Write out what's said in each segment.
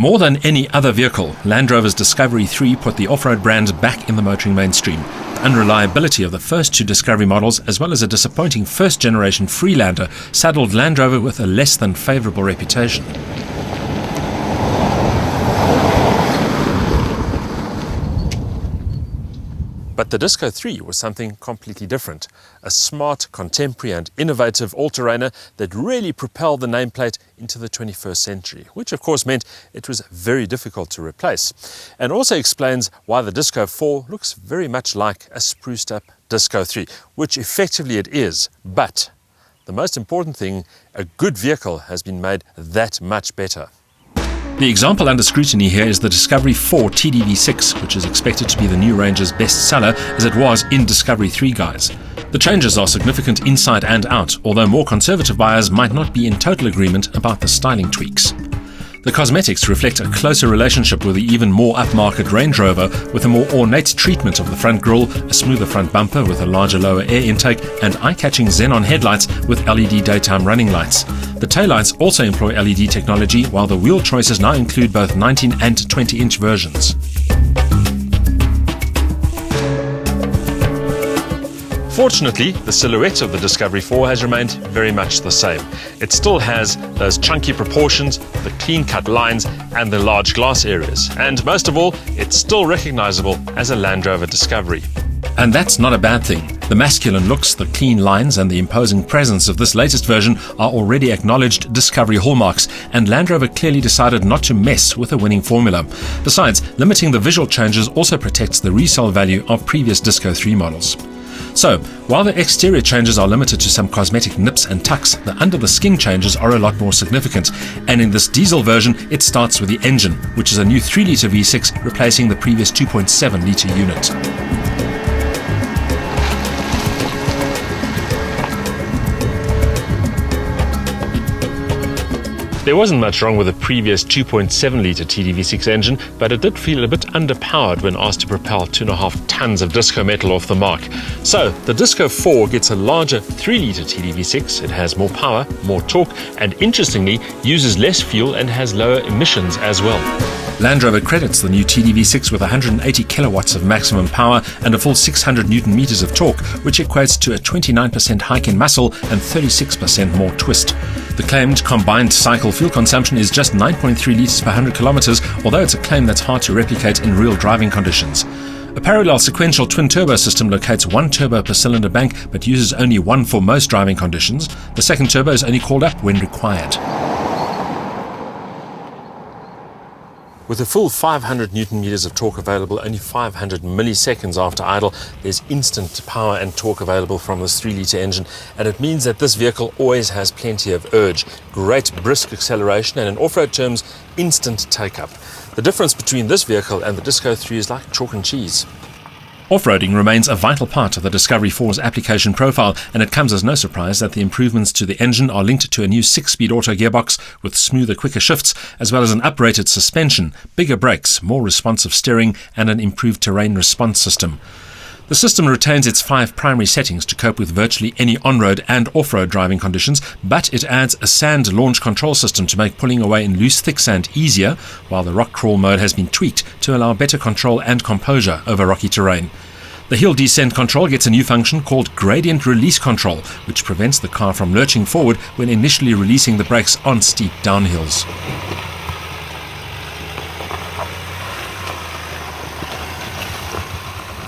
More than any other vehicle, Land Rover's Discovery 3 put the off-road brand back in the motoring mainstream. The unreliability of the first two Discovery models, as well as a disappointing first-generation Freelander, saddled Land Rover with a less than favourable reputation. But the Disco 3 was something completely different. A smart, contemporary and innovative all-terrainer that really propelled the nameplate into the 21st century, which of course meant it was very difficult to replace. And also explains why the Disco 4 looks very much like a spruced up Disco 3, which effectively it is. But the most important thing, a good vehicle has been made that much better. The example under scrutiny here is the Discovery 4 TDV6, which is expected to be the new range's best seller, as it was in Discovery 3 guise. The changes are significant inside and out, although more conservative buyers might not be in total agreement about the styling tweaks. The cosmetics reflect a closer relationship with the even more upmarket Range Rover, with a more ornate treatment of the front grille, a smoother front bumper with a larger lower air intake, and eye-catching xenon headlights with LED daytime running lights. The taillights also employ LED technology, while the wheel choices now include both 19 and 20-inch versions. Fortunately, the silhouette of the Discovery 4 has remained very much the same. It still has those chunky proportions, the clean-cut lines and the large glass areas. And most of all, it's still recognizable as a Land Rover Discovery. And that's not a bad thing. The masculine looks, the clean lines and the imposing presence of this latest version are already acknowledged Discovery hallmarks, and Land Rover clearly decided not to mess with a winning formula. Besides, limiting the visual changes also protects the resale value of previous Disco 3 models. So, while the exterior changes are limited to some cosmetic nips and tucks, the under-the-skin changes are a lot more significant. And in this diesel version, it starts with the engine, which is a new 3-litre V6 replacing the previous 2.7-litre unit. There wasn't much wrong with the previous 2.7-litre TDV6 engine, but it did feel a bit underpowered when asked to propel 2.5 tons of disco metal off the mark. So, the Disco 4 gets a larger 3-litre TDV6, it has more power, more torque, and interestingly, uses less fuel and has lower emissions as well. Land Rover credits the new TDV6 with 180 kilowatts of maximum power and a full 600 Newton meters of torque, which equates to a 29% hike in muscle and 36% more twist. The claimed combined cycle fuel consumption is just 9.3 litres per 100 kilometers, although it's a claim that's hard to replicate in real driving conditions. A parallel sequential twin-turbo system locates one turbo per cylinder bank, but uses only one for most driving conditions. The second turbo is only called up when required. With a full 500 Newton meters of torque available only 500 milliseconds after idle, there's instant power and torque available from this 3-litre engine, and it means that this vehicle always has plenty of urge, great brisk acceleration, and in off-road terms, instant take-up. The difference between this vehicle and the Disco 3 is like chalk and cheese. Off-roading remains a vital part of the Discovery 4's application profile, and it comes as no surprise that the improvements to the engine are linked to a new 6-speed auto gearbox with smoother, quicker shifts, as well as an uprated suspension, bigger brakes, more responsive steering, and an improved terrain response system. The system retains its 5 primary settings to cope with virtually any on-road and off-road driving conditions, but it adds a sand launch control system to make pulling away in loose, thick sand easier, while the rock crawl mode has been tweaked to allow better control and composure over rocky terrain. The hill descent control gets a new function called gradient release control, which prevents the car from lurching forward when initially releasing the brakes on steep downhills.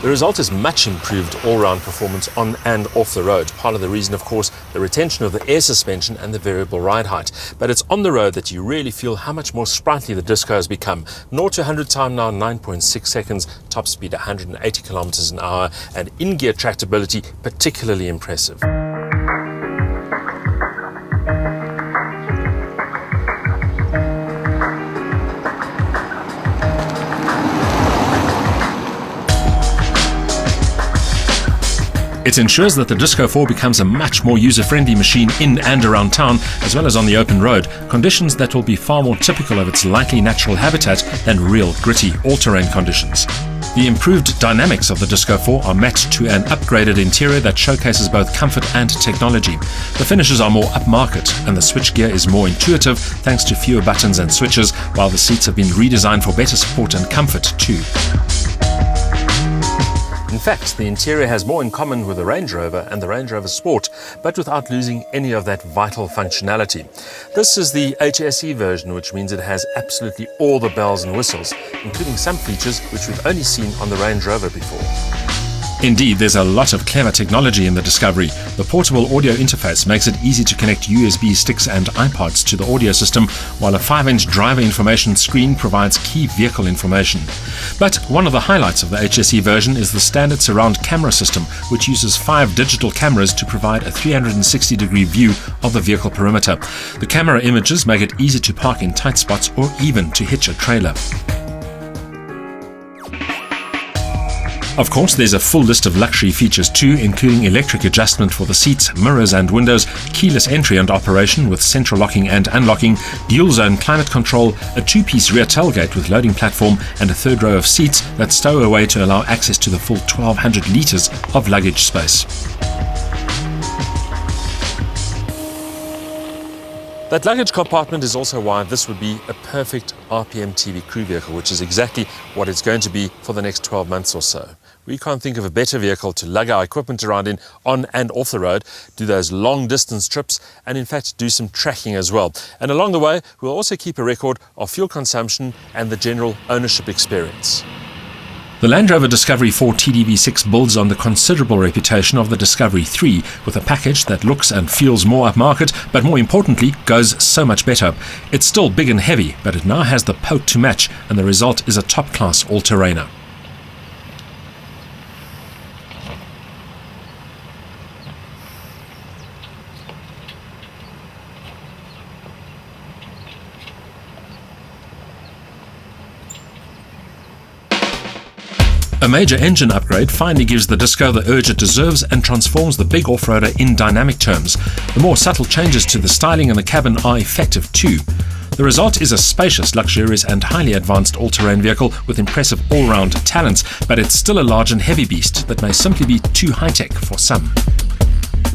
The result is much improved all-round performance on and off the road. Part of the reason, of course, the retention of the air suspension and the variable ride height. But it's on the road that you really feel how much more sprightly the Disco has become. 0 to 100 time now 9.6 seconds, top speed 180 kilometers an hour, and in-gear tractability particularly impressive. It ensures that the Disco 4 becomes a much more user-friendly machine in and around town, as well as on the open road, conditions that will be far more typical of its likely natural habitat than real gritty all-terrain conditions. The improved dynamics of the Disco 4 are matched to an upgraded interior that showcases both comfort and technology. The finishes are more upmarket, and the switchgear is more intuitive thanks to fewer buttons and switches, while the seats have been redesigned for better support and comfort too. In fact, the interior has more in common with the Range Rover and the Range Rover Sport, but without losing any of that vital functionality. This is the HSE version, which means it has absolutely all the bells and whistles, including some features which we've only seen on the Range Rover before. Indeed, there's a lot of clever technology in the Discovery. The portable audio interface makes it easy to connect USB sticks and iPods to the audio system, while a 5-inch driver information screen provides key vehicle information. But one of the highlights of the HSE version is the standard surround camera system, which uses 5 digital cameras to provide a 360-degree view of the vehicle perimeter. The camera images make it easy to park in tight spots or even to hitch a trailer. Of course, there's a full list of luxury features too, including electric adjustment for the seats, mirrors and windows, keyless entry and operation with central locking and unlocking, dual-zone climate control, a 2-piece rear tailgate with loading platform, and a third row of seats that stow away to allow access to the full 1,200 litres of luggage space. That luggage compartment is also why this would be a perfect RPM TV crew vehicle, which is exactly what it's going to be for the next 12 months or so. We can't think of a better vehicle to lug our equipment around in on and off the road, do those long distance trips, and in fact do some tracking as well. And along the way, we'll also keep a record of fuel consumption and the general ownership experience. The Land Rover Discovery 4 TDV6 builds on the considerable reputation of the Discovery 3 with a package that looks and feels more upmarket, but more importantly, goes so much better. It's still big and heavy, but it now has the poke to match, and the result is a top-class all-terrainer. A major engine upgrade finally gives the Disco the urge it deserves and transforms the big off-roader in dynamic terms. The more subtle changes to the styling and the cabin are effective too. The result is a spacious, luxurious and highly advanced all-terrain vehicle with impressive all-round talents, but it's still a large and heavy beast that may simply be too high-tech for some.